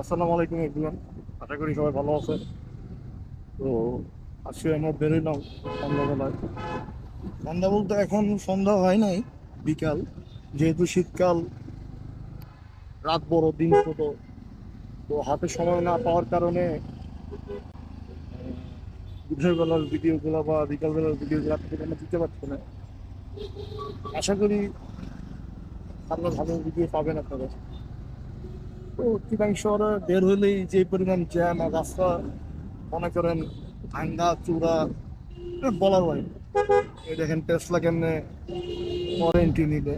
আসসালামু আলাইকুম এভরিওয়ান। আশা করি সবাই ভালো আছে। তো আজকে আমরা বেরোলাম সন্ধ্যাবেলায়। সন্ধ্যা বলতে এখন সন্ধ্যা হয় নাই, বিকাল। যেহেতু শীতকাল, রাত বড় দিন ছোট, তো হাতে সময় না পাওয়ার কারণে দুপুর বেলার ভিডিওগুলো বা বিকাল বেলার ভিডিওগুলো আপনাদের আমরা দিতে পারছি না। আশা করি আপনার ভালো ভিডিও পাবেন আপনারা। তো অধিকাংশ শহরে বের হলেই যে পরিমাণ জ্যাম আর রাস্তা, মনে করেন ভাঙ্গা চূড়া, বলার হয় না। এই দেখেন টেসলা কেমনে ওয়ারেন্টি নিলে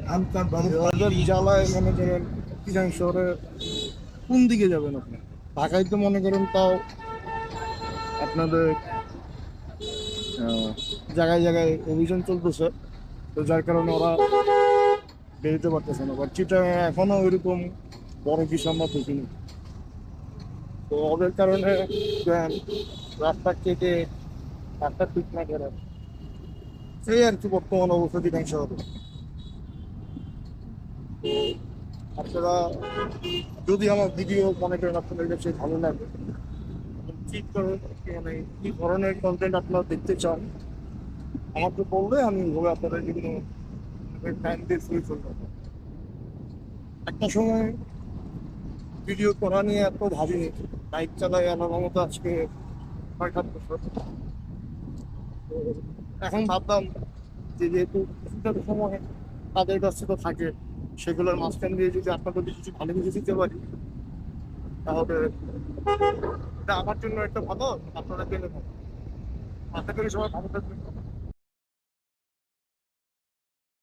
ওদের জ্বালায়, মনে করেন চিরাং শহরে কোন দিকে যাবেন আপনি? ঢাকায় তো মনে করেন তাও আপনাদের জায়গায় জায়গায় অভিযান চলতেছে, তো যার কারণে ওরা বেরোতে পারতেছে না। বাট চিটাং এখনো ওইরকম বড় কিছু আমরা দেখিনি। তো ওদের কারণে জ্যাম, রাস্তা কেটে রাস্তা ঠিক না করে, সেই আর কি বর্তমান অবস্থা চিটাং শহরে। আপনারা যদি আমার ভিডিও মনে করেন আপনাদের কাছে ভালো লাগে, কি মানে কি ধরনের কন্টেন্ট আপনারা দেখতে চান আমাকে বললে আমি ওইভাবে আপনাদের বিভিন্ন টাইম দিয়ে শুরু করবো। একটা সময় ভিডিও করা নিয়ে এত ভাবিনি, বাইক চালাই আমার মতো আজকে 6-7 বছর। তো এখন ভাবলাম যে যেহেতু কিছুটা সময় তাদের কাছে তো থাকে, সেগুলোর মাঝখান দিয়ে যদি আপনাদের কিছু ভালো কিছু দিতে পারি, তাহলে এটা আমার জন্য একটা ভালো, আপনারা পেলে ভালো। আশা করি সবাই ভালো থাকবেন।